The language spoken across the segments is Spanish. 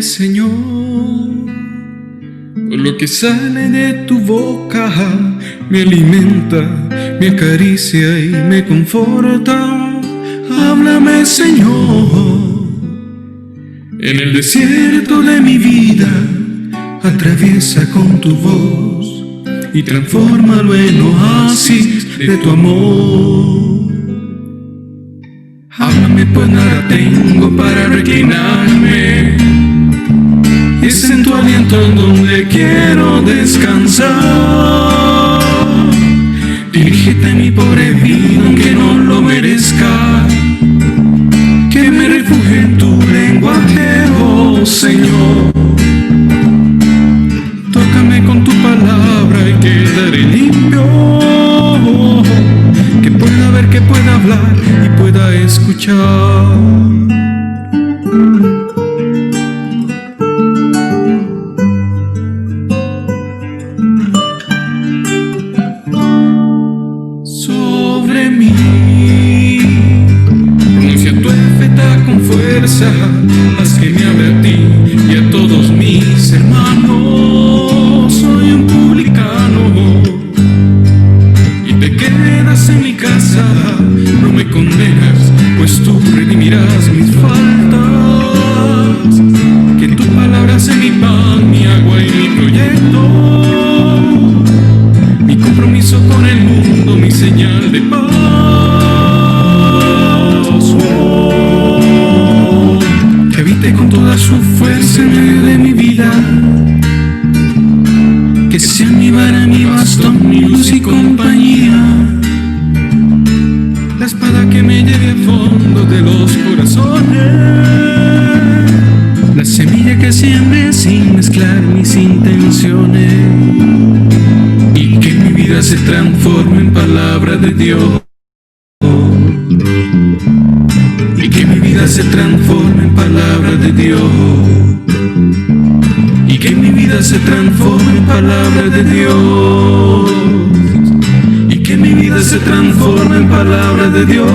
Señor, por lo que sale de tu boca, me alimenta, me acaricia y me conforta. Háblame, Señor, en el desierto de mi vida, atraviesa con tu voz y transfórmalo en oasis de tu amor. Háblame, pues nada tengo para reclinarme, y es en tu aliento en donde quiero descansar. Dirígete a mi pobre vida aunque no lo merezca, que me refugio en tu lenguaje, oh Señor. Tócame con tu palabra y quedaré limpio, que pueda ver, que pueda hablar y pueda escuchar. Sobre mí pronuncia tu efeta con fuerza, haz que me hable a ti y a todos mis hermanos. Soy un publicano y te quedas en mi casa, no me condenas, pues tú redimirás mis faltas. Que tu palabra sea mi pan, mi agua y mi proyecto, mi compromiso con el mundo, mi señal de paz. Oh, que habite con toda su fuerza en medio de mi vida, que sea mi vara, mi bastón, mi luz y compañía, la espada que me lleve a fondo de los corazones, la semilla que siembre sin mezclar mis intenciones, y que mi vida se transforme en palabra de Dios, y que mi vida se transforme en palabra de Dios, y que mi vida se transforme en palabra de Dios, y que mi vida se transforme en palabra de Dios.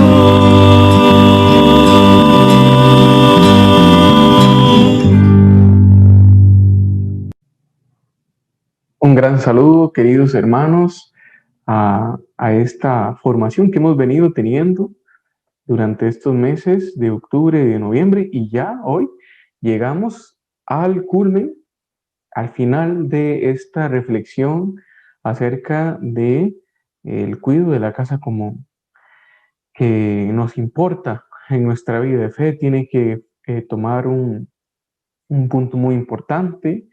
Un gran saludo, queridos hermanos, a esta formación que hemos venido teniendo durante estos meses de octubre y de noviembre, y ya hoy llegamos al culmen, al final de esta reflexión acerca de el cuidado de la casa común, que nos importa en nuestra vida de fe. Tiene que tomar un punto muy importante.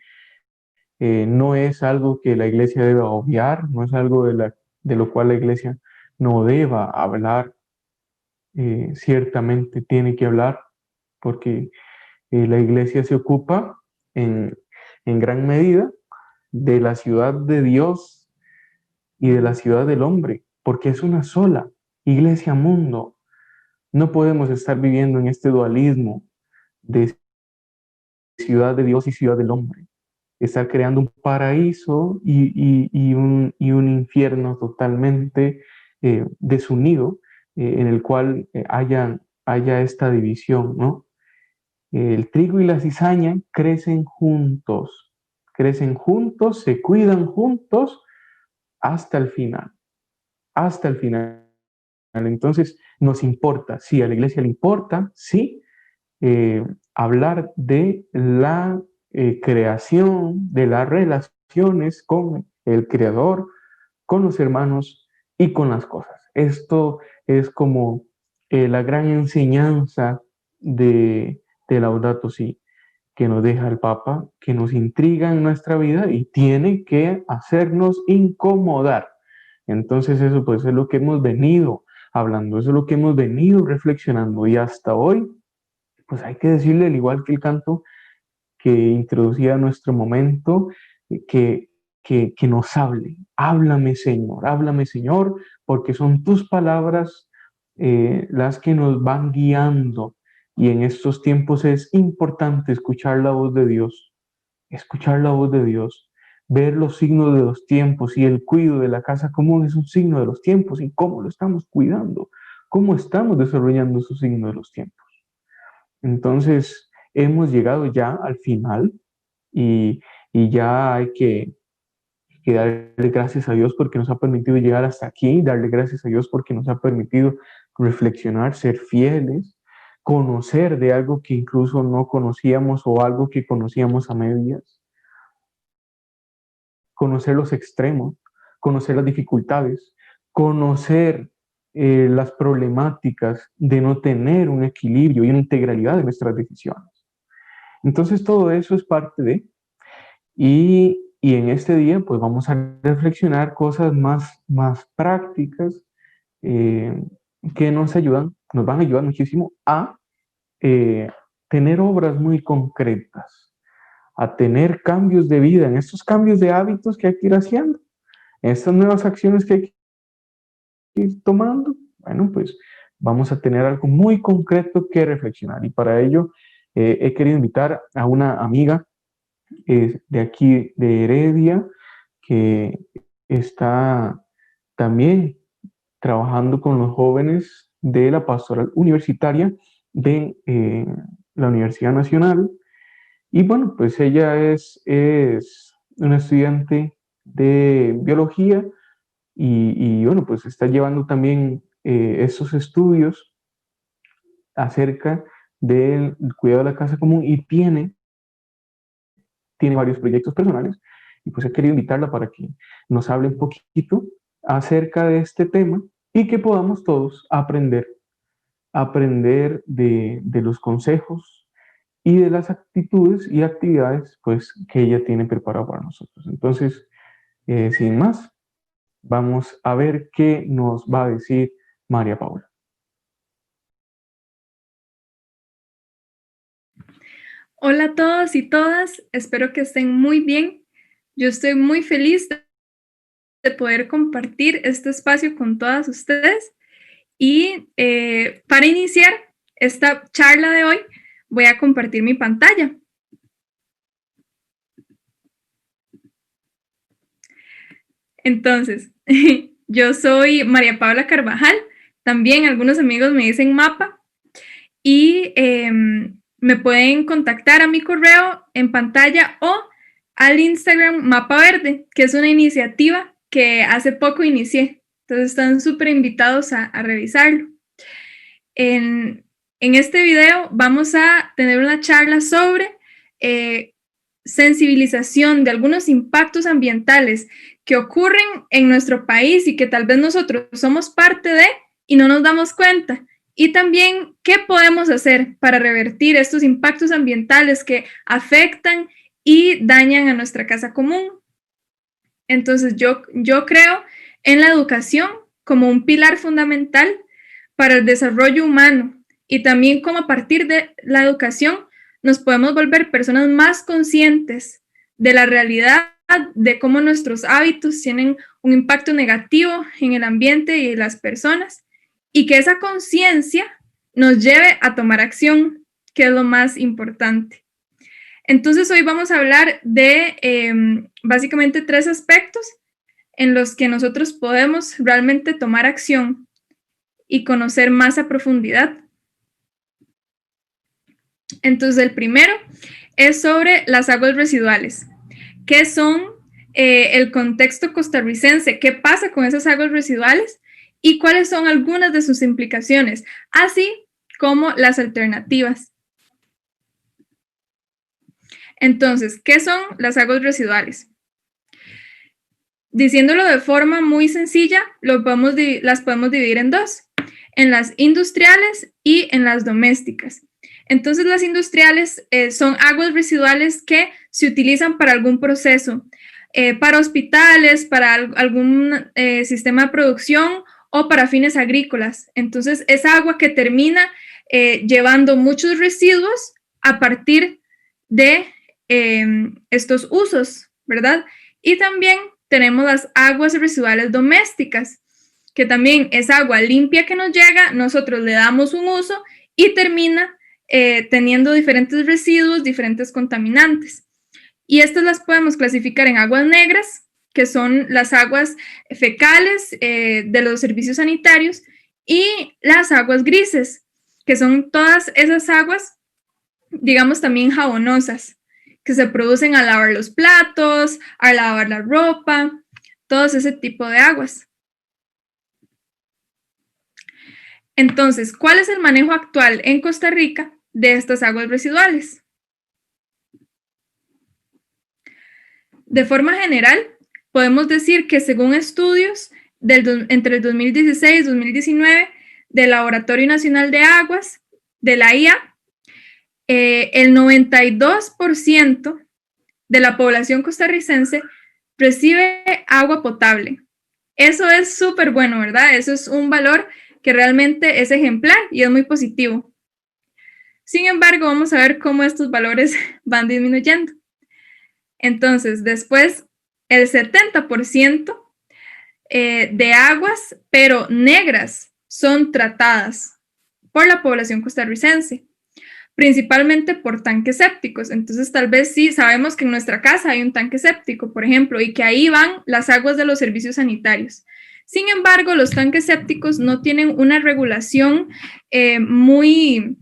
No es algo que la iglesia deba obviar, no es algo de lo cual la iglesia no deba hablar. Ciertamente tiene que hablar, porque la iglesia se ocupa en gran medida de la ciudad de Dios y de la ciudad del hombre, porque es una sola, iglesia mundo. No podemos estar viviendo en este dualismo de ciudad de Dios y ciudad del hombre, estar creando un paraíso y un infierno totalmente desunido, en el cual haya esta división, ¿no? El trigo y la cizaña crecen juntos, se cuidan juntos hasta el final, hasta el final. Entonces, nos importa, sí, a la iglesia le importa, sí, hablar de la creación, de las relaciones con el Creador, con los hermanos y con las cosas. Esto es como la gran enseñanza de Laudato Si, que nos deja el Papa, que nos intriga en nuestra vida y tiene que hacernos incomodar. Entonces eso pues es lo que hemos venido hablando, eso es lo que hemos venido reflexionando, y hasta hoy pues hay que decirle, al igual que el canto que introducía nuestro momento, que nos hable. Háblame, Señor, porque son tus palabras las que nos van guiando. Y en estos tiempos es importante escuchar la voz de Dios, ver los signos de los tiempos, y el cuidado de la casa común es un signo de los tiempos, y cómo lo estamos cuidando, cómo estamos desarrollando esos signos de los tiempos. Entonces, hemos llegado ya al final y, y ya hay que darle gracias a Dios porque nos ha permitido llegar hasta aquí, darle gracias a Dios porque nos ha permitido reflexionar, ser fieles, conocer de algo que incluso no conocíamos o algo que conocíamos a medias, conocer los extremos, conocer las dificultades, conocer las problemáticas de no tener un equilibrio y una integralidad de nuestras decisiones. Entonces todo eso es parte de, y en este día pues vamos a reflexionar cosas más prácticas eh, que nos van a ayudar muchísimo a eh, tener obras muy concretas, a tener cambios de vida, en estos cambios de hábitos que hay que ir haciendo, en estas nuevas acciones que hay que ir tomando. Bueno, pues vamos a tener algo muy concreto que reflexionar y para ello he querido invitar a una amiga de aquí de Heredia que está también trabajando con los jóvenes de la pastoral universitaria de la Universidad Nacional. Y bueno, pues ella es una estudiante de biología y bueno, pues está llevando también estos estudios acerca del cuidado de la casa común y tiene varios proyectos personales y pues he querido invitarla para que nos hable un poquito acerca de este tema y que podamos todos aprender de los consejos y de las actitudes y actividades pues que ella tiene preparado para nosotros. Entonces, sin más, vamos a ver qué nos va a decir María Paula. Hola a todos y todas, espero que estén muy bien. Yo estoy muy feliz de poder compartir este espacio con todas ustedes y para iniciar esta charla de hoy voy a compartir mi pantalla. Entonces, yo soy María Paula Carvajal, también algunos amigos me dicen Mapa y me pueden contactar a mi correo en pantalla o al Instagram Mapa Verde, que es una iniciativa que hace poco inicié. Entonces están súper invitados a revisarlo. En este video vamos a tener una charla sobre sensibilización de algunos impactos ambientales que ocurren en nuestro país y que tal vez nosotros somos parte de y no nos damos cuenta. Y también, ¿qué podemos hacer para revertir estos impactos ambientales que afectan y dañan a nuestra casa común? Entonces, yo creo en la educación como un pilar fundamental para el desarrollo humano y también como a partir de la educación nos podemos volver personas más conscientes de la realidad, de cómo nuestros hábitos tienen un impacto negativo en el ambiente y en las personas y que esa conciencia nos lleve a tomar acción, que es lo más importante. Entonces hoy vamos a hablar de básicamente 3 aspectos en los que nosotros podemos realmente tomar acción y conocer más a profundidad. Entonces el primero es sobre las aguas residuales. ¿Qué son el contexto costarricense? ¿Qué pasa con esas aguas residuales? ¿Y cuáles son algunas de sus implicaciones? Así como las alternativas. Entonces, ¿qué son las aguas residuales? Diciéndolo de forma muy sencilla, las podemos dividir en 2, en las industriales y en las domésticas. Entonces, las industriales son aguas residuales que se utilizan para algún proceso, para hospitales, para algún sistema de producción o para fines agrícolas. Entonces, es agua que termina llevando muchos residuos a partir de estos usos, ¿verdad? Y también tenemos las aguas residuales domésticas, que también es agua limpia que nos llega, nosotros le damos un uso y termina teniendo diferentes residuos, diferentes contaminantes. Y estas las podemos clasificar en aguas negras, que son las aguas fecales de los servicios sanitarios, y las aguas grises, que son todas esas aguas digamos también jabonosas, que se producen al lavar los platos, al lavar la ropa, todos ese tipo de aguas. Entonces, ¿cuál es el manejo actual en Costa Rica de estas aguas residuales? De forma general, podemos decir que según estudios entre el 2016 y 2019 del Laboratorio Nacional de Aguas, de la IA, el 92% de la población costarricense recibe agua potable. Eso es súper bueno, ¿verdad? Eso es un valor que realmente es ejemplar y es muy positivo. Sin embargo, vamos a ver cómo estos valores van disminuyendo. Entonces, después, el 70% de aguas, pero negras, son tratadas por la población costarricense, principalmente por tanques sépticos. Entonces, tal vez sí sabemos que en nuestra casa hay un tanque séptico, por ejemplo, y que ahí van las aguas de los servicios sanitarios. Sin embargo, los tanques sépticos no tienen una regulación muy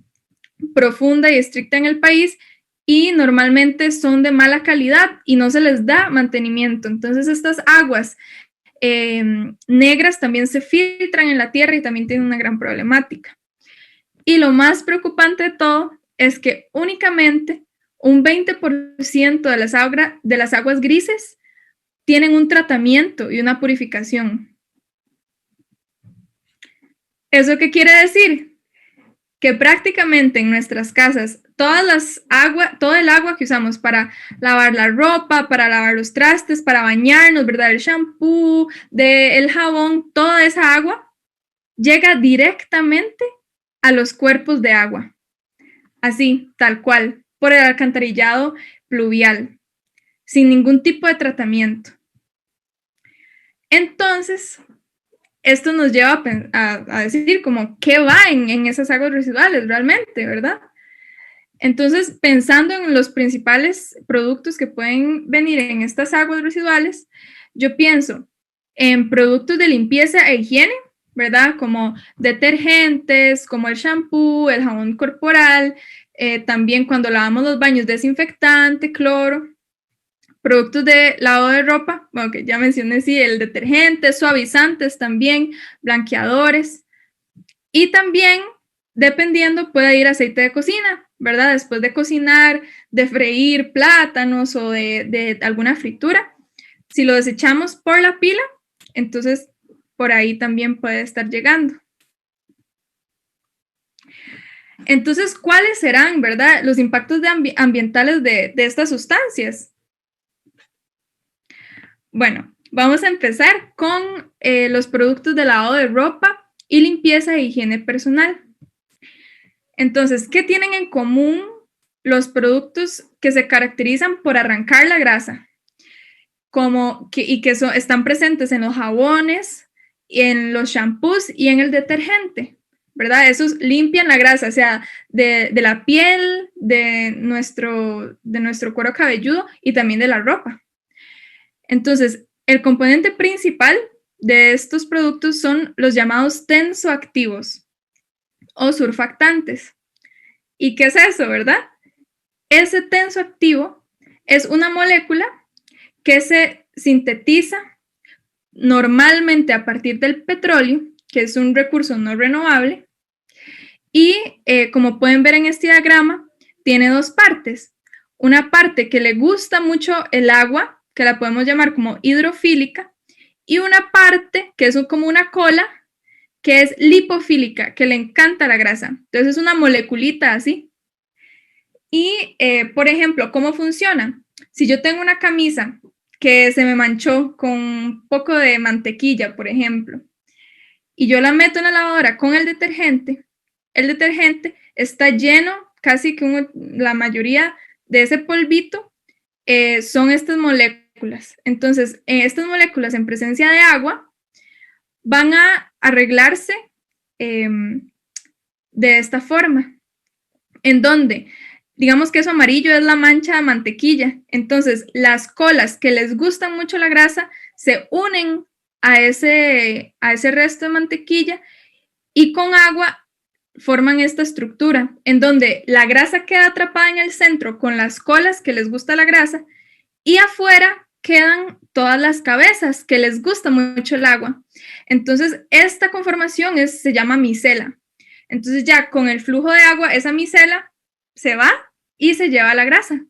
profunda y estricta en el país y normalmente son de mala calidad y no se les da mantenimiento. Entonces, estas aguas negras también se filtran en la tierra y también tienen una gran problemática. Y lo más preocupante de todo es que únicamente un 20% de las aguas grises tienen un tratamiento y una purificación. ¿Eso qué quiere decir? Que prácticamente en nuestras casas todo el agua que usamos para lavar la ropa, para lavar los trastes, para bañarnos, ¿verdad? El shampoo, el jabón, toda esa agua llega directamente a los cuerpos de agua. Así, tal cual, por el alcantarillado pluvial, sin ningún tipo de tratamiento. Entonces, esto nos lleva a decir como qué va en esas aguas residuales realmente, ¿verdad? Entonces, pensando en los principales productos que pueden venir en estas aguas residuales, yo pienso en productos de limpieza e higiene, ¿verdad? Como detergentes, como el shampoo, el jabón corporal, también cuando lavamos los baños, desinfectante, cloro, productos de lavado de ropa, bueno, que ya mencioné, sí, el detergente, suavizantes también, blanqueadores, y también, dependiendo, puede ir aceite de cocina, ¿verdad? Después de cocinar, de freír plátanos o de alguna fritura, si lo desechamos por la pila, entonces por ahí también puede estar llegando. Entonces, ¿cuáles serán, verdad, los impactos ambientales de estas sustancias? Bueno, vamos a empezar con los productos de lavado de ropa y limpieza e higiene personal. Entonces, ¿qué tienen en común los productos que se caracterizan por arrancar la grasa? Están presentes en los jabones, en los shampoos y en el detergente, ¿verdad? Esos limpian la grasa, o sea, de la piel, de nuestro cuero cabelludo y también de la ropa. Entonces, el componente principal de estos productos son los llamados tensoactivos o surfactantes. ¿Y qué es eso, verdad? Ese tensoactivo es una molécula que se sintetiza normalmente a partir del petróleo, que es un recurso no renovable, y como pueden ver en este diagrama, tiene dos partes. Una parte que le gusta mucho el agua, que la podemos llamar como hidrofílica, y una parte que es como una cola, que es lipofílica, que le encanta la grasa. Entonces es una moleculita así. Y, por ejemplo, ¿cómo funciona? Si yo tengo una camisa que se me manchó con un poco de mantequilla, por ejemplo, y yo la meto en la lavadora con el detergente está lleno, casi que la mayoría de ese polvito son estas moléculas. Entonces, estas moléculas en presencia de agua van a arreglarse de esta forma, en donde, digamos que eso amarillo es la mancha de mantequilla. Entonces, las colas que les gustan mucho la grasa se unen a ese resto de mantequilla y con agua forman esta estructura en donde la grasa queda atrapada en el centro con las colas que les gusta la grasa y afuera quedan todas las cabezas que les gusta mucho el agua. Entonces, esta conformación se llama micela. Entonces, ya con el flujo de agua, esa micela se va y se lleva la grasa.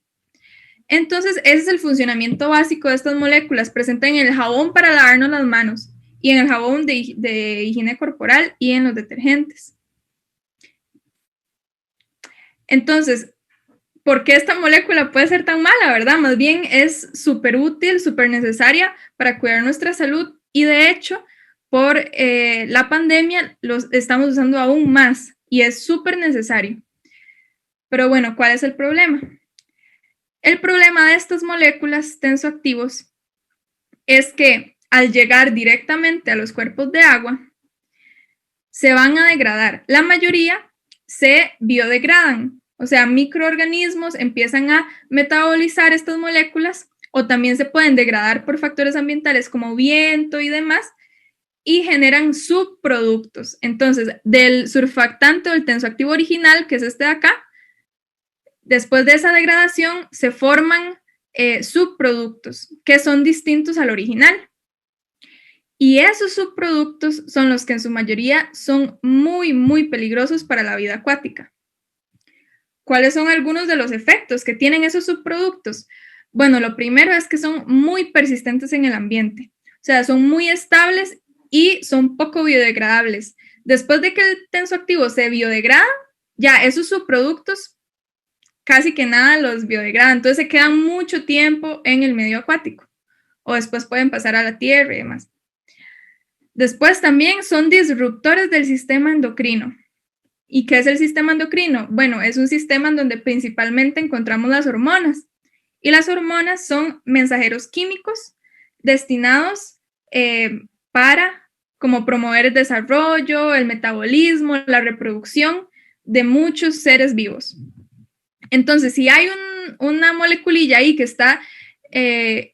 Entonces, ese es el funcionamiento básico de estas moléculas presentes en el jabón para lavarnos las manos y en el jabón de higiene corporal y en los detergentes. Entonces, ¿por qué esta molécula puede ser tan mala, verdad? Más bien es súper útil, súper necesaria para cuidar nuestra salud y de hecho, por la pandemia los estamos usando aún más y es súper necesario. Pero bueno, ¿cuál es el problema? El problema de estas moléculas tensoactivos es que al llegar directamente a los cuerpos de agua, se van a degradar. La mayoría se biodegradan, o sea, microorganismos empiezan a metabolizar estas moléculas o también se pueden degradar por factores ambientales como viento y demás y generan subproductos. Entonces, del surfactante o el tensoactivo original, que es este de acá, después de esa degradación se forman subproductos que son distintos al original. Y esos subproductos son los que en su mayoría son muy, muy peligrosos para la vida acuática. ¿Cuáles son algunos de los efectos que tienen esos subproductos? Bueno, lo primero es que son muy persistentes en el ambiente. O sea, son muy estables y son poco biodegradables. Después de que el tensoactivo se biodegrada, ya esos subproductos casi que nada los biodegrada. Entonces se quedan mucho tiempo en el medio acuático. O después pueden pasar a la tierra y demás. Después también son disruptores del sistema endocrino. ¿Y qué es el sistema endocrino? Bueno, es un sistema en donde principalmente encontramos las hormonas. Y las hormonas son mensajeros químicos destinados para como promover el desarrollo, el metabolismo, la reproducción de muchos seres vivos. Entonces, si hay una moleculilla ahí que está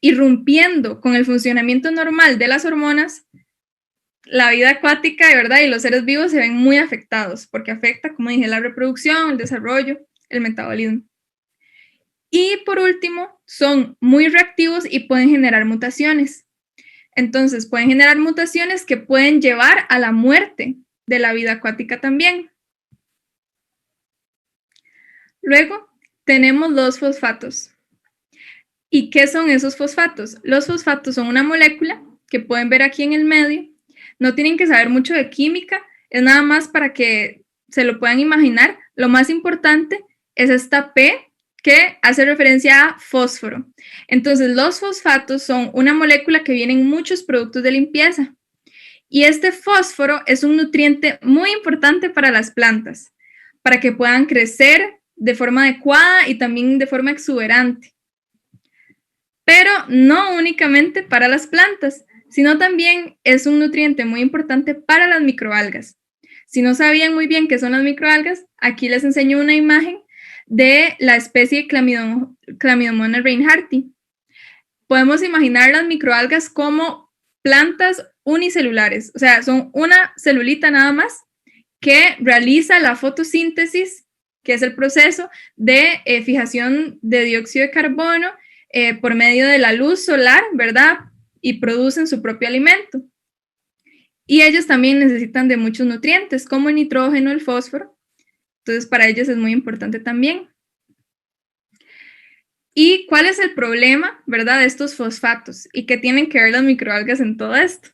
irrumpiendo con el funcionamiento normal de las hormonas, la vida acuática, de verdad, y los seres vivos se ven muy afectados porque afecta, como dije, la reproducción, el desarrollo, el metabolismo. Y por último, son muy reactivos y pueden generar mutaciones. Entonces, pueden generar mutaciones que pueden llevar a la muerte de la vida acuática también. Luego, tenemos los fosfatos. ¿Y qué son esos fosfatos? Los fosfatos son una molécula que pueden ver aquí en el medio. No tienen que saber mucho de química, es nada más para que se lo puedan imaginar. Lo más importante es esta P que hace referencia a fósforo. Entonces, los fosfatos son una molécula que viene en muchos productos de limpieza. Y este fósforo es un nutriente muy importante para las plantas, para que puedan crecer de forma adecuada y también de forma exuberante. Pero no únicamente para las plantas, sino también es un nutriente muy importante para las microalgas. Si no sabían muy bien qué son las microalgas, aquí les enseño una imagen de la especie Chlamydomonas reinhardti. Podemos imaginar las microalgas como plantas unicelulares, o sea, son una celulita nada más que realiza la fotosíntesis, que es el proceso de fijación de dióxido de carbono por medio de la luz solar, ¿verdad? Y producen su propio alimento. Y ellos también necesitan de muchos nutrientes, como el nitrógeno, el fósforo. Entonces, para ellos es muy importante también. ¿Y cuál es el problema, verdad, de estos fosfatos? ¿Y qué tienen que ver las microalgas en todo esto?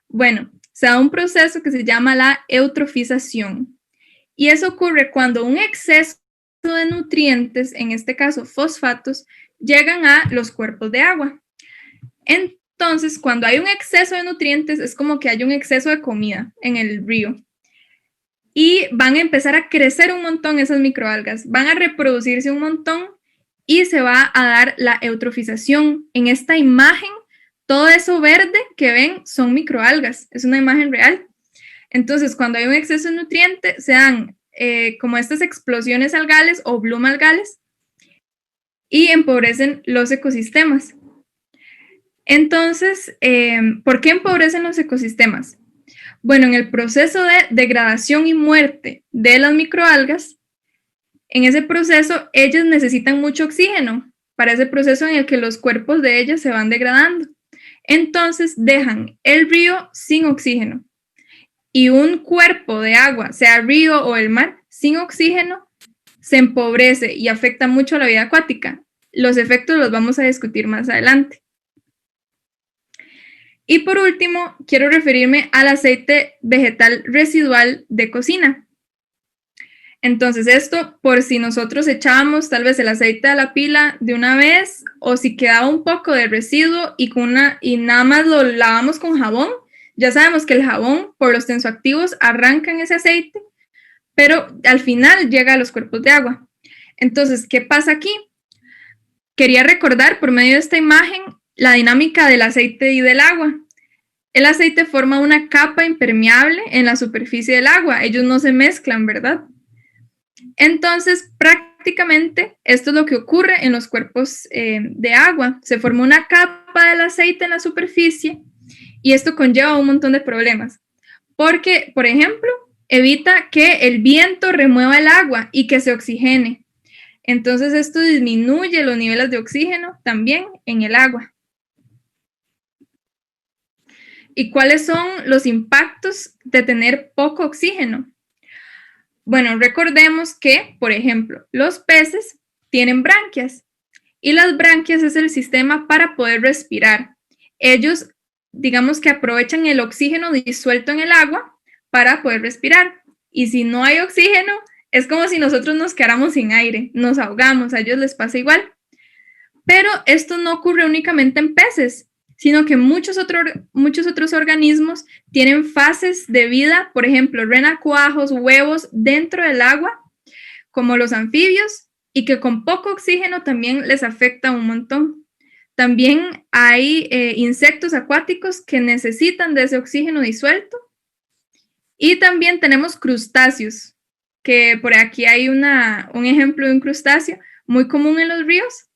Bueno, se da un proceso que se llama la eutrofización. Y eso ocurre cuando un exceso de nutrientes, en este caso fosfatos, llegan a los cuerpos de agua. Entonces, cuando hay un exceso de nutrientes, es como que hay un exceso de comida en el río. Y van a empezar a crecer un montón esas microalgas, van a reproducirse un montón y se va a dar la eutrofización. En esta imagen, todo eso verde que ven son microalgas, es una imagen real. Entonces, cuando hay un exceso de nutrientes, se dan como estas explosiones algales o bloom algales y empobrecen los ecosistemas. Entonces, ¿por qué empobrecen los ecosistemas? Bueno, en el proceso de degradación y muerte de las microalgas, en ese proceso ellas necesitan mucho oxígeno para ese proceso en el que los cuerpos de ellas se van degradando. Entonces dejan el río sin oxígeno y un cuerpo de agua, sea río o el mar, sin oxígeno, se empobrece y afecta mucho a la vida acuática. Los efectos los vamos a discutir más adelante. Y por último, quiero referirme al aceite vegetal residual de cocina. Entonces, esto por si nosotros echábamos tal vez el aceite a la pila de una vez o si quedaba un poco de residuo y nada más lo lavamos con jabón. Ya sabemos que el jabón, por los tensoactivos, arrancan ese aceite, pero al final llega a los cuerpos de agua. Entonces, ¿qué pasa aquí? Quería recordar por medio de esta imagen la dinámica del aceite y del agua. El aceite forma una capa impermeable en la superficie del agua. Ellos no se mezclan, ¿verdad? Entonces, prácticamente, esto es lo que ocurre en los cuerpos de agua. Se forma una capa del aceite en la superficie y esto conlleva un montón de problemas. Porque, por ejemplo, evita que el viento remueva el agua y que se oxigene. Entonces, esto disminuye los niveles de oxígeno también en el agua. ¿Y cuáles son los impactos de tener poco oxígeno? Bueno, recordemos que, por ejemplo, los peces tienen branquias y las branquias es el sistema para poder respirar. Ellos, digamos que aprovechan el oxígeno disuelto en el agua para poder respirar. Y si no hay oxígeno, es como si nosotros nos quedáramos sin aire, nos ahogamos, a ellos les pasa igual. Pero esto no ocurre únicamente en peces, sino que muchos otros organismos tienen fases de vida, por ejemplo, renacuajos, huevos dentro del agua, como los anfibios, y que con poco oxígeno también les afecta un montón. También hay insectos acuáticos que necesitan de ese oxígeno disuelto. Y también tenemos crustáceos, que por aquí hay un ejemplo de un crustáceo muy común en los ríos,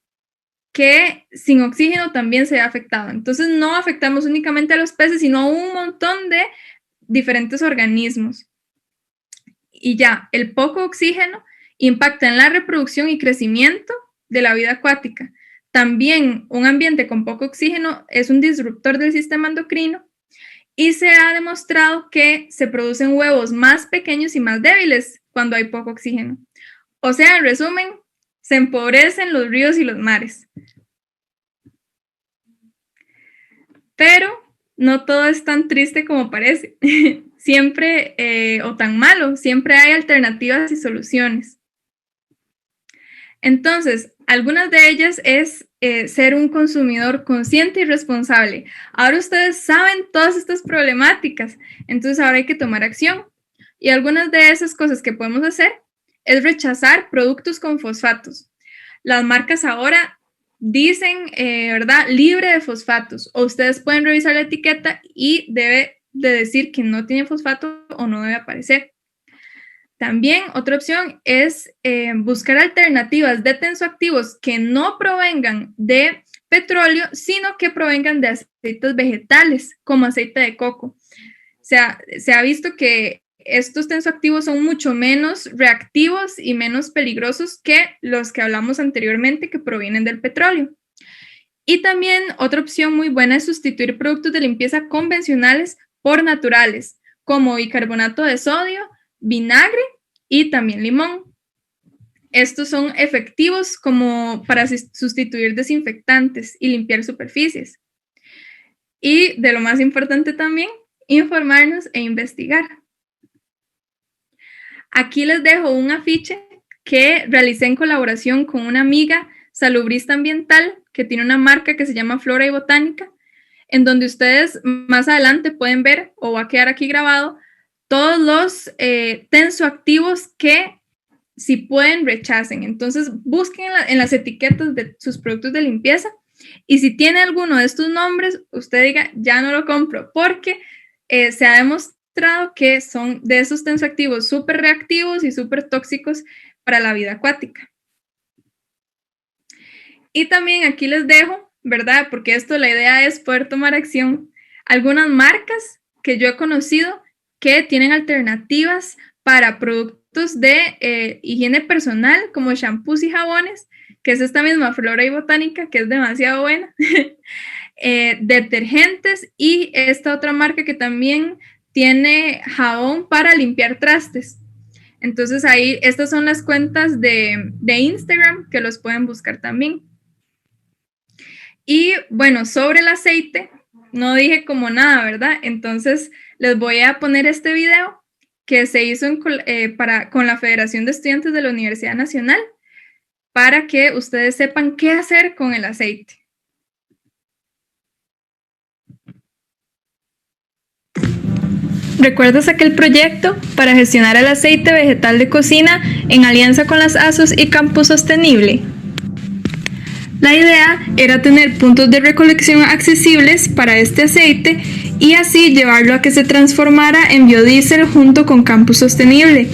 que sin oxígeno también se ve afectado. Entonces no afectamos únicamente a los peces, sino a un montón de diferentes organismos. Y ya, el poco oxígeno impacta en la reproducción y crecimiento de la vida acuática. También un ambiente con poco oxígeno es un disruptor del sistema endocrino y se ha demostrado que se producen huevos más pequeños y más débiles cuando hay poco oxígeno. O sea, en resumen, se empobrecen los ríos y los mares. Pero no todo es tan triste como parece. Siempre, o tan malo, siempre hay alternativas y soluciones. Entonces, algunas de ellas es ser un consumidor consciente y responsable. Ahora ustedes saben todas estas problemáticas, entonces ahora hay que tomar acción. Y algunas de esas cosas que podemos hacer es rechazar productos con fosfatos. Las marcas ahora dicen, ¿verdad? Libre de fosfatos. O ustedes pueden revisar la etiqueta y debe de decir que no tiene fosfato o no debe aparecer. También otra opción es buscar alternativas de tensoactivos que no provengan de petróleo, sino que provengan de aceites vegetales, como aceite de coco. Se ha visto que estos tensoactivos son mucho menos reactivos y menos peligrosos que los que hablamos anteriormente que provienen del petróleo. Y también otra opción muy buena es sustituir productos de limpieza convencionales por naturales, como bicarbonato de sodio, vinagre y también limón. Estos son efectivos como para sustituir desinfectantes y limpiar superficies. Y de lo más importante también, informarnos e investigar. Aquí les dejo un afiche que realicé en colaboración con una amiga salubrista ambiental que tiene una marca que se llama Flora y Botánica, en donde ustedes más adelante pueden ver, o va a quedar aquí grabado, todos los tensoactivos que si pueden rechacen. Entonces busquen en las etiquetas de sus productos de limpieza y si tiene alguno de estos nombres, usted diga, ya no lo compro, porque se ha demostrado que son de esos tensoactivos súper reactivos y súper tóxicos para la vida acuática. Y también aquí les dejo, ¿verdad? Porque la idea es poder tomar acción. Algunas marcas que yo he conocido que tienen alternativas para productos de higiene personal, como shampoos y jabones, que es esta misma Flora y Botánica, que es demasiado buena, detergentes y esta otra marca que también tiene jabón para limpiar trastes. Entonces ahí, estas son las cuentas de Instagram que los pueden buscar también. Y bueno, sobre el aceite, no dije como nada, ¿verdad? Entonces les voy a poner este video que se hizo con la Federación de Estudiantes de la Universidad Nacional para que ustedes sepan qué hacer con el aceite. ¿Recuerdas aquel proyecto para gestionar el aceite vegetal de cocina en alianza con las ASUS y Campus Sostenible? La idea era tener puntos de recolección accesibles para este aceite y así llevarlo a que se transformara en biodiesel junto con Campus Sostenible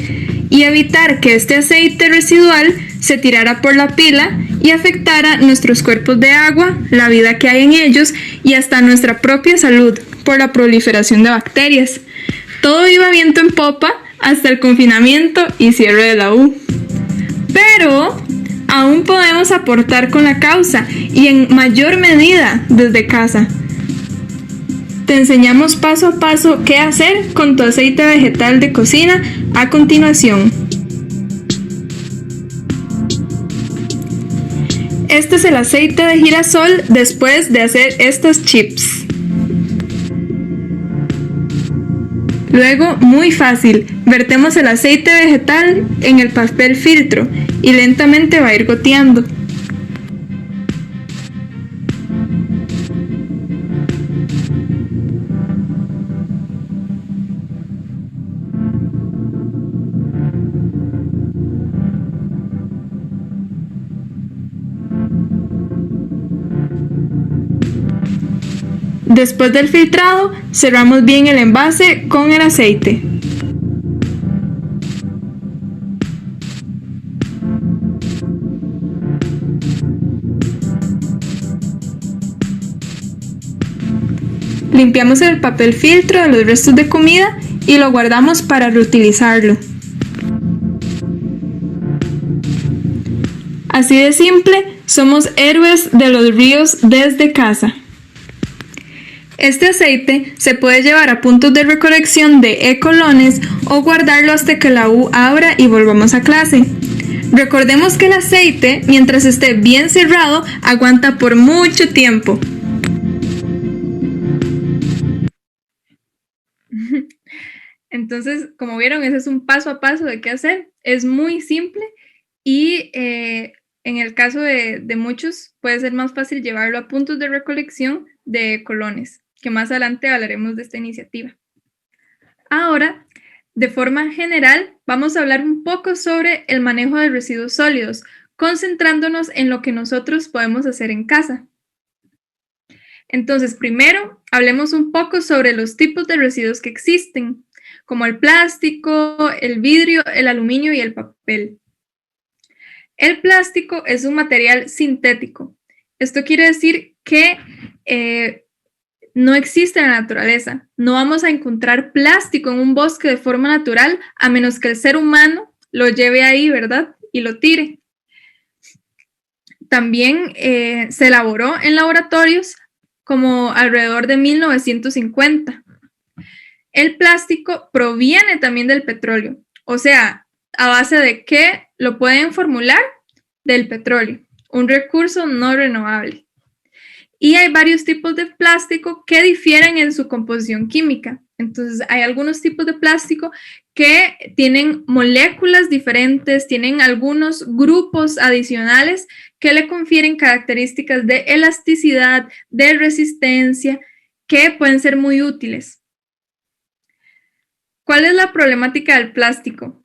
y evitar que este aceite residual se tirara por la pila y afectara nuestros cuerpos de agua, la vida que hay en ellos y hasta nuestra propia salud por la proliferación de bacterias. Todo iba viento en popa hasta el confinamiento y cierre de la U. Pero aún podemos aportar con la causa y en mayor medida desde casa. Te enseñamos paso a paso qué hacer con tu aceite vegetal de cocina a continuación. Este es el aceite de girasol después de hacer estos chips. Luego, muy fácil, vertemos el aceite vegetal en el papel filtro y lentamente va a ir goteando. Después del filtrado, cerramos bien el envase con el aceite. Limpiamos el papel filtro de los restos de comida y lo guardamos para reutilizarlo. Así de simple, somos héroes de los ríos desde casa. Este aceite se puede llevar a puntos de recolección de ecolones o guardarlo hasta que la U abra y volvamos a clase. Recordemos que el aceite, mientras esté bien cerrado, aguanta por mucho tiempo. Entonces, como vieron, ese es un paso a paso de qué hacer. Es muy simple y en el caso de muchos puede ser más fácil llevarlo a puntos de recolección de colones, que más adelante hablaremos de esta iniciativa. Ahora, de forma general, vamos a hablar un poco sobre el manejo de residuos sólidos, concentrándonos en lo que nosotros podemos hacer en casa. Entonces, primero, hablemos un poco sobre los tipos de residuos que existen, como el plástico, el vidrio, el aluminio y el papel. El plástico es un material sintético. Esto quiere decir que no existe en la naturaleza. No vamos a encontrar plástico en un bosque de forma natural a menos que el ser humano lo lleve ahí, ¿verdad? Y lo tire. También se elaboró en laboratorios como alrededor de 1950. El plástico proviene también del petróleo, o sea, ¿a base de qué lo pueden formular? Del petróleo, un recurso no renovable. Y hay varios tipos de plástico que difieren en su composición química. Entonces, hay algunos tipos de plástico que tienen moléculas diferentes, tienen algunos grupos adicionales que le confieren características de elasticidad, de resistencia, que pueden ser muy útiles. ¿Cuál es la problemática del plástico?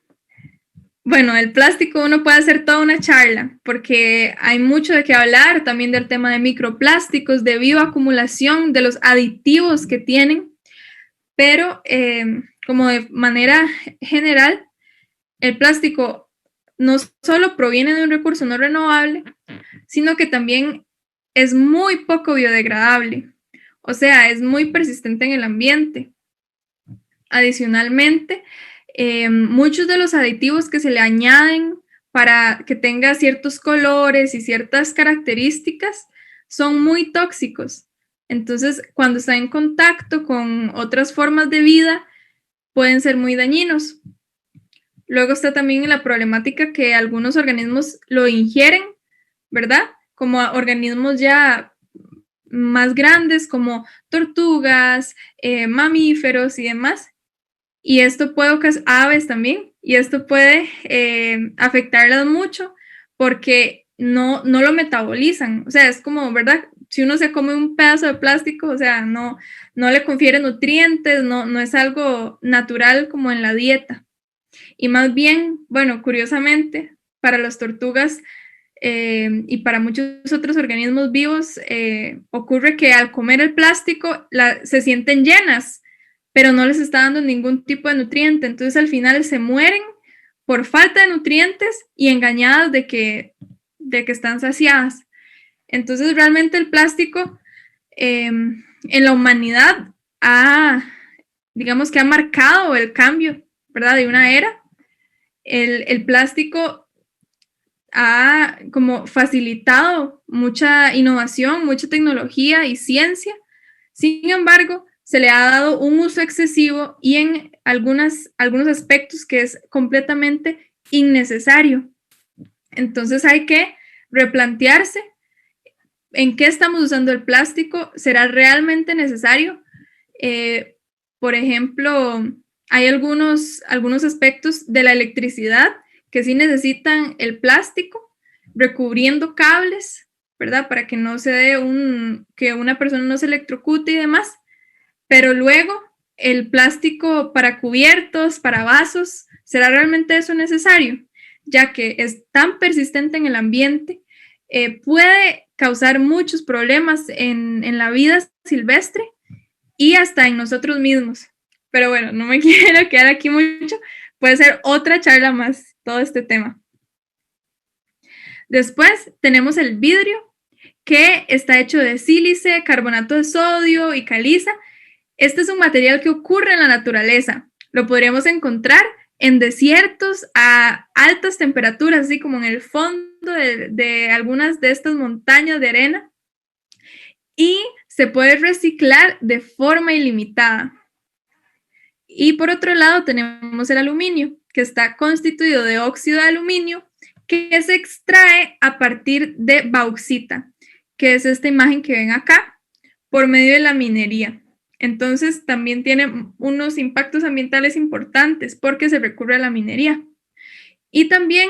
Bueno, el plástico uno puede hacer toda una charla porque hay mucho de qué hablar, también del tema de microplásticos, de bioacumulación, de los aditivos que tienen, pero como de manera general, el plástico no solo proviene de un recurso no renovable, sino que también es muy poco biodegradable, o sea, es muy persistente en el ambiente. Adicionalmente, muchos de los aditivos que se le añaden para que tenga ciertos colores y ciertas características son muy tóxicos. Entonces, cuando está en contacto con otras formas de vida, pueden ser muy dañinos. Luego está también la problemática que algunos organismos lo ingieren, ¿verdad? Como organismos ya más grandes, como tortugas, mamíferos y demás. Y esto puede aves también, y esto puede afectarlas mucho porque no lo metabolizan. O sea, es como, ¿verdad? Si uno se come un pedazo de plástico, o sea, no le confiere nutrientes, no es algo natural como en la dieta. Y más bien, bueno, curiosamente, para las tortugas y para muchos otros organismos vivos, ocurre que al comer el plástico se sienten llenas, pero no les está dando ningún tipo de nutriente. Entonces al final se mueren por falta de nutrientes y engañadas de que están saciadas. Entonces realmente el plástico en la humanidad digamos que ha marcado el cambio, ¿verdad? De una era. El plástico ha como facilitado mucha innovación, mucha tecnología y ciencia. Sin embargo, se le ha dado un uso excesivo y en algunos aspectos que es completamente innecesario. Entonces hay que replantearse en qué estamos usando el plástico. ¿Será realmente necesario? Por ejemplo, hay algunos aspectos de la electricidad que sí necesitan el plástico, recubriendo cables, ¿verdad? Para que no se dé que una persona no se electrocute y demás. Pero luego, el plástico para cubiertos, para vasos, ¿será realmente eso necesario? Ya que es tan persistente en el ambiente, puede causar muchos problemas en la vida silvestre y hasta en nosotros mismos. Pero bueno, no me quiero quedar aquí mucho, puede ser otra charla más, todo este tema. Después tenemos el vidrio, que está hecho de sílice, carbonato de sodio y caliza. Este es un material que ocurre en la naturaleza. Lo podríamos encontrar en desiertos a altas temperaturas, así como en el fondo de algunas de estas montañas de arena. Y se puede reciclar de forma ilimitada. Y por otro lado tenemos el aluminio, que está constituido de óxido de aluminio, que se extrae a partir de bauxita, que es esta imagen que ven acá, por medio de la minería. Entonces también tiene unos impactos ambientales importantes porque se recurre a la minería. Y también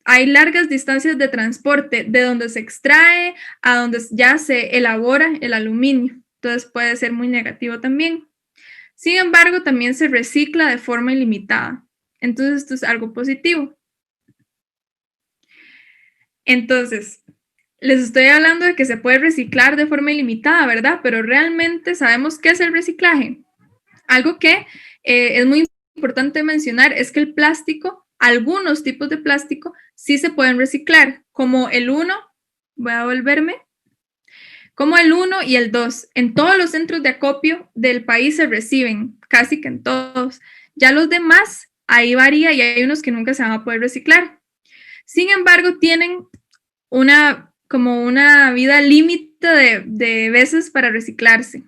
hay largas distancias de transporte de donde se extrae a donde ya se elabora el aluminio. Entonces puede ser muy negativo también. Sin embargo, también se recicla de forma ilimitada. Entonces esto es algo positivo. Entonces, les estoy hablando de que se puede reciclar de forma ilimitada, ¿verdad? Pero realmente sabemos qué es el reciclaje. Algo que es muy importante mencionar es que el plástico, algunos tipos de plástico, sí se pueden reciclar, como el 1, voy a volverme, como el 1 y el 2. En todos los centros de acopio del país se reciben, casi que en todos. Ya los demás, ahí varía y hay unos que nunca se van a poder reciclar. Sin embargo, tienen una vida límite de veces para reciclarse.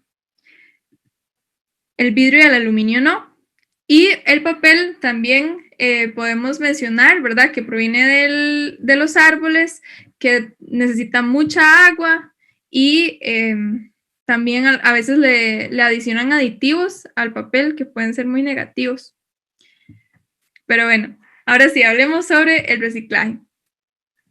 El vidrio y el aluminio no. Y el papel también podemos mencionar, ¿verdad? Que proviene de los árboles, que necesitan mucha agua y también a veces le adicionan aditivos al papel que pueden ser muy negativos. Pero bueno, ahora sí, hablemos sobre el reciclaje.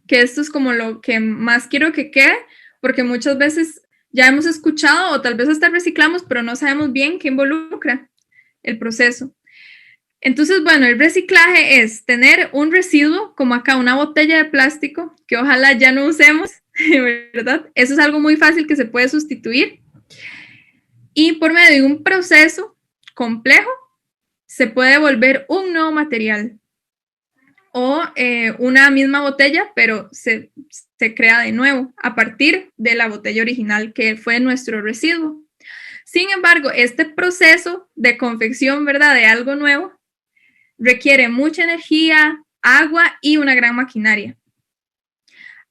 Que esto es como lo que más quiero que quede, porque muchas veces ya hemos escuchado o tal vez hasta reciclamos, pero no sabemos bien qué involucra el proceso. Entonces, bueno, el reciclaje es tener un residuo, como acá una botella de plástico, que ojalá ya no usemos, ¿verdad? Eso es algo muy fácil que se puede sustituir. Y por medio de un proceso complejo, se puede volver un nuevo material o una misma botella, pero se crea de nuevo a partir de la botella original que fue nuestro residuo. Sin embargo, este proceso de confección, ¿verdad?, de algo nuevo, requiere mucha energía, agua y una gran maquinaria.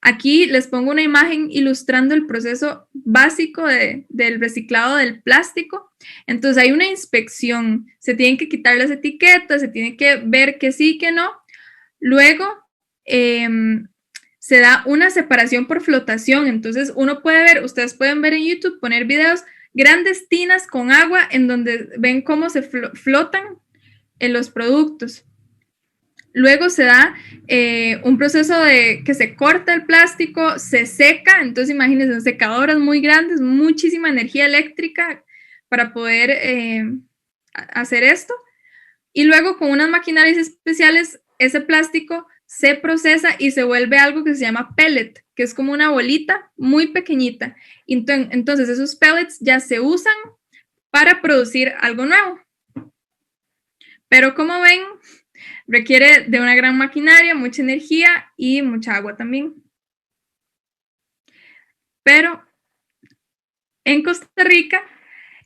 Aquí les pongo una imagen ilustrando el proceso básico del reciclado del plástico. Entonces hay una inspección, se tienen que quitar las etiquetas, se tiene que ver que sí, que no. Luego se da una separación por flotación. Entonces uno puede ver, ustedes pueden ver en YouTube, poner videos, grandes tinas con agua en donde ven cómo se flotan en los productos. Luego se da un proceso de que se corta el plástico, se seca, entonces imagínense, secadoras muy grandes, muchísima energía eléctrica para poder hacer esto. Y luego con unas maquinarias especiales, ese plástico se procesa y se vuelve algo que se llama pellet, que es como una bolita muy pequeñita. Entonces esos pellets ya se usan para producir algo nuevo. Pero como ven, requiere de una gran maquinaria, mucha energía y mucha agua también. Pero en Costa Rica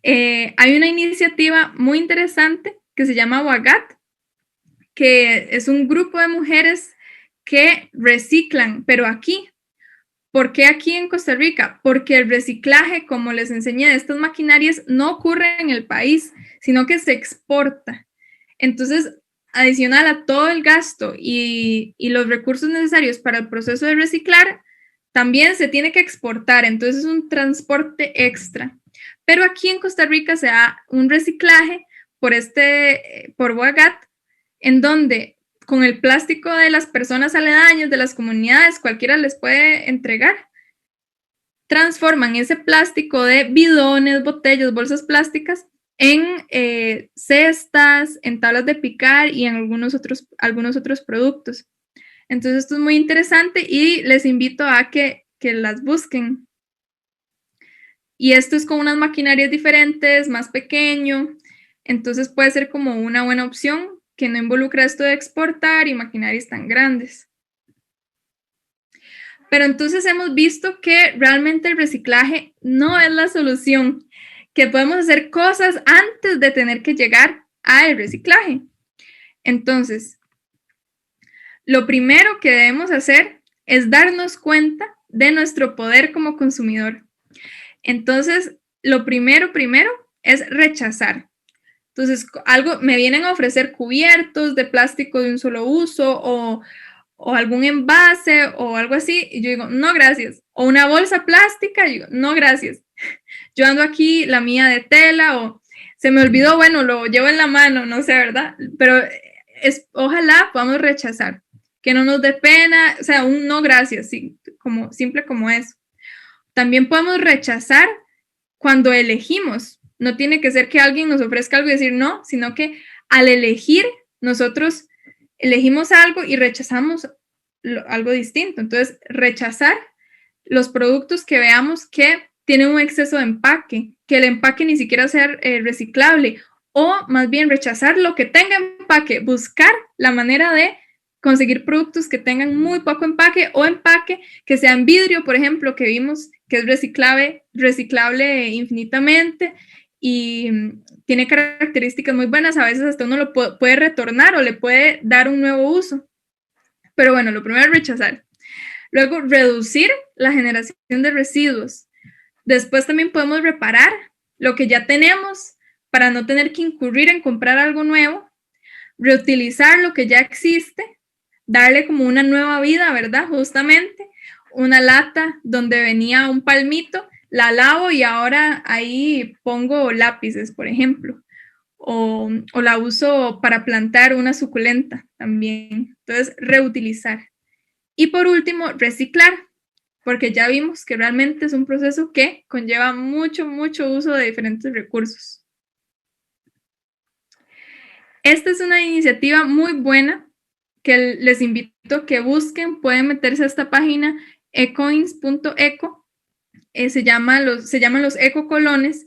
hay una iniciativa muy interesante que se llama WAGAT, que es un grupo de mujeres que reciclan, pero aquí. ¿Por qué aquí en Costa Rica? Porque el reciclaje, como les enseñé, de estas maquinarias no ocurre en el país, sino que se exporta. Entonces, adicional a todo el gasto y los recursos necesarios para el proceso de reciclar, también se tiene que exportar, entonces es un transporte extra. Pero aquí en Costa Rica se da un reciclaje por WAGAT, en donde con el plástico de las personas aledañas, de las comunidades, cualquiera les puede entregar, transforman ese plástico de bidones, botellas, bolsas plásticas en cestas, en tablas de picar y en algunos otros productos. Entonces esto es muy interesante y les invito a que las busquen. Y esto es con unas maquinarias diferentes, más pequeño, entonces puede ser como una buena opción que no involucra esto de exportar y maquinarias tan grandes. Pero entonces hemos visto que realmente el reciclaje no es la solución, que podemos hacer cosas antes de tener que llegar al reciclaje. Entonces, lo primero que debemos hacer es darnos cuenta de nuestro poder como consumidor. Entonces, lo primero es rechazar. Entonces, me vienen a ofrecer cubiertos de plástico de un solo uso o algún envase o algo así, y yo digo, no, gracias. O una bolsa plástica, y digo, no, gracias. Yo ando aquí la mía de tela o se me olvidó, bueno, lo llevo en la mano, no sé, ¿verdad? Pero ojalá podamos rechazar, que no nos dé pena, o sea, un no, gracias, sí, simple como eso. También podemos rechazar cuando elegimos. No tiene que ser que alguien nos ofrezca algo y decir no, sino que al elegir, nosotros elegimos algo y rechazamos algo distinto. Entonces, rechazar los productos que veamos que tienen un exceso de empaque, que el empaque ni siquiera sea reciclable, o más bien rechazar lo que tenga empaque, buscar la manera de conseguir productos que tengan muy poco empaque o empaque que sea en vidrio, por ejemplo, que vimos que es reciclable infinitamente y tiene características muy buenas. A veces hasta uno lo puede retornar o le puede dar un nuevo uso. Pero bueno, lo primero es rechazar. Luego, reducir la generación de residuos. Después también podemos reparar lo que ya tenemos para no tener que incurrir en comprar algo nuevo. Reutilizar lo que ya existe, darle como una nueva vida, ¿verdad? Justamente una lata donde venía un palmito, la lavo y ahora ahí pongo lápices, por ejemplo, o la uso para plantar una suculenta también. Entonces, reutilizar. Y por último, reciclar, porque ya vimos que realmente es un proceso que conlleva mucho uso de diferentes recursos. Esta es una iniciativa muy buena que les invito a que busquen. Pueden meterse a esta página ecoins.eco, se llaman los ecocolones,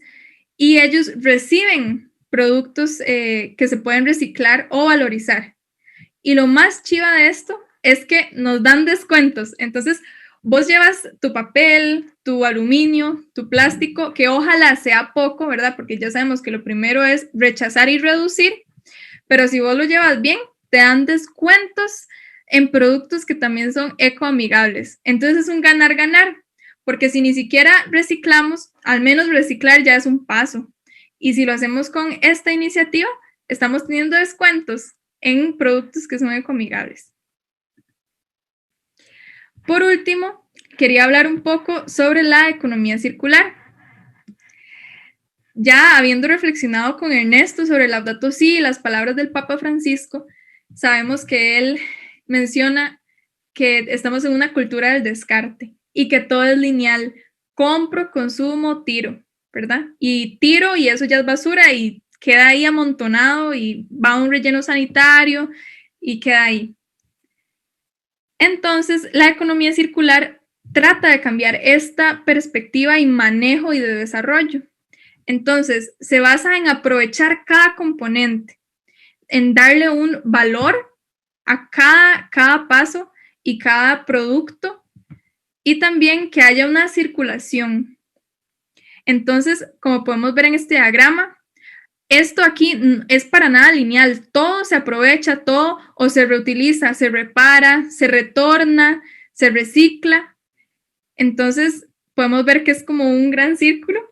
y ellos reciben productos que se pueden reciclar o valorizar. Y lo más chiva de esto es que nos dan descuentos. Entonces, vos llevas tu papel, tu aluminio, tu plástico, que ojalá sea poco, ¿verdad? Porque ya sabemos que lo primero es rechazar y reducir, pero si vos lo llevas bien, te dan descuentos en productos que también son ecoamigables. Entonces es un ganar-ganar, porque si ni siquiera reciclamos, al menos reciclar ya es un paso. Y si lo hacemos con esta iniciativa, estamos teniendo descuentos en productos que son ecoamigables. Por último, quería hablar un poco sobre la economía circular. Ya habiendo reflexionado con Ernesto sobre Laudato Si y las palabras del Papa Francisco, sabemos que él menciona que estamos en una cultura del descarte y que todo es lineal. Compro, consumo, tiro, ¿verdad? Y tiro y eso ya es basura y queda ahí amontonado y va a un relleno sanitario y queda ahí. Entonces, la economía circular trata de cambiar esta perspectiva y manejo y de desarrollo. Entonces, se basa en aprovechar cada componente, en darle un valor a cada paso y cada producto y también que haya una circulación. Entonces, como podemos ver en este diagrama, esto aquí es para nada lineal, todo se aprovecha, todo o se reutiliza, se repara, se retorna, se recicla. Entonces, podemos ver que es como un gran círculo.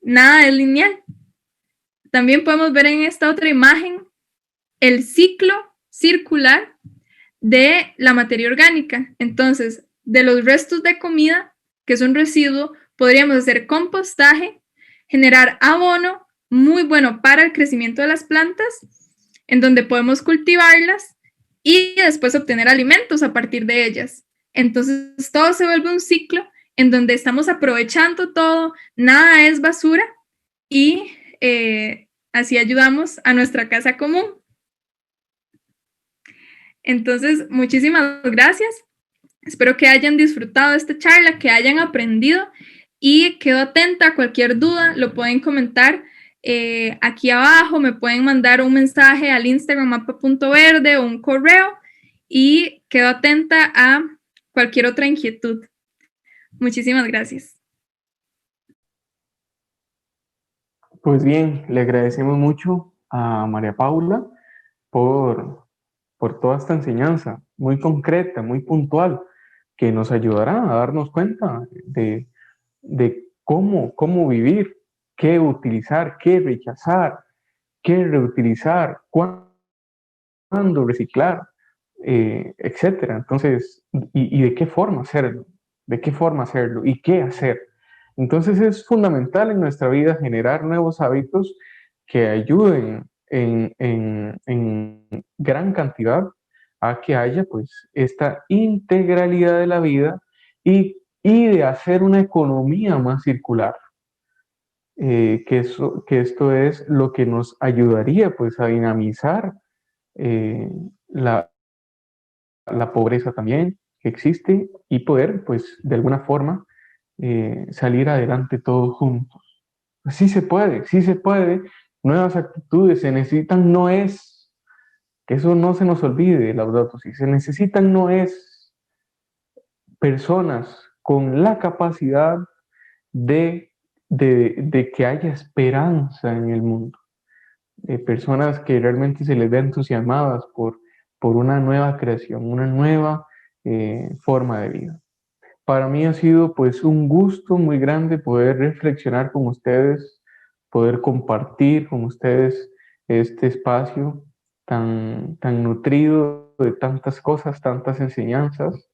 Nada es lineal. También podemos ver en esta otra imagen el ciclo circular de la materia orgánica. Entonces, de los restos de comida, que es un residuo, podríamos hacer compostaje, generar abono muy bueno para el crecimiento de las plantas, en donde podemos cultivarlas y después obtener alimentos a partir de ellas. Entonces, todo se vuelve un ciclo en donde estamos aprovechando todo, nada es basura y así ayudamos a nuestra casa común. Entonces, muchísimas gracias. Espero que hayan disfrutado de esta charla, que hayan aprendido y quedo atenta a cualquier duda, lo pueden comentar aquí abajo, me pueden mandar un mensaje al Instagram mapa.verde o un correo y quedo atenta a cualquier otra inquietud. Muchísimas gracias. Pues bien, le agradecemos mucho a María Paula por toda esta enseñanza muy concreta, muy puntual, que nos ayudará a darnos cuenta de cómo vivir, qué utilizar, qué rechazar, qué reutilizar, cuándo reciclar, etcétera. Entonces, y de qué forma hacerlo, de qué forma hacerlo y qué hacer. Entonces es fundamental en nuestra vida generar nuevos hábitos que ayuden en gran cantidad a que haya pues esta integralidad de la vida y de hacer una economía más circular. Que esto es lo que nos ayudaría pues a dinamizar eh, la, la pobreza también que existe y poder pues de alguna forma salir adelante todos juntos. Sí se puede, sí se puede. Nuevas actitudes se necesitan, no es, que eso no se nos olvide, Laudato Si, se necesitan no es personas con la capacidad de que haya esperanza en el mundo. Personas que realmente se les ve entusiasmadas por una nueva creación, una nueva forma de vida. Para mí ha sido pues un gusto muy grande poder reflexionar con ustedes, poder compartir con ustedes este espacio tan nutrido de tantas cosas, tantas enseñanzas.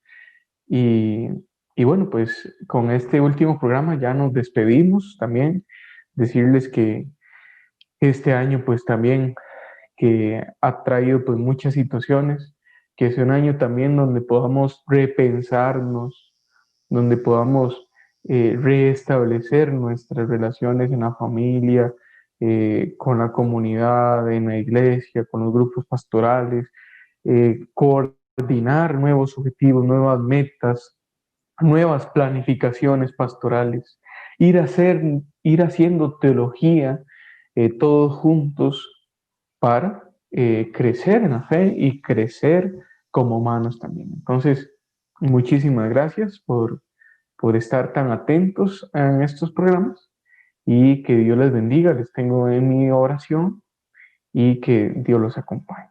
Y, y bueno, pues con este último programa ya nos despedimos también, decirles que este año pues también que ha traído pues muchas situaciones, que sea un año también donde podamos repensarnos, donde podamos restablecer nuestras relaciones en la familia, con la comunidad, en la iglesia, con los grupos pastorales, coordinar nuevos objetivos, nuevas metas, nuevas planificaciones pastorales, ir haciendo teología todos juntos para crecer en la fe y crecer como humanos también. Entonces, Muchísimas gracias por estar tan atentos en estos programas y que Dios les bendiga. Les tengo en mi oración y que Dios los acompañe.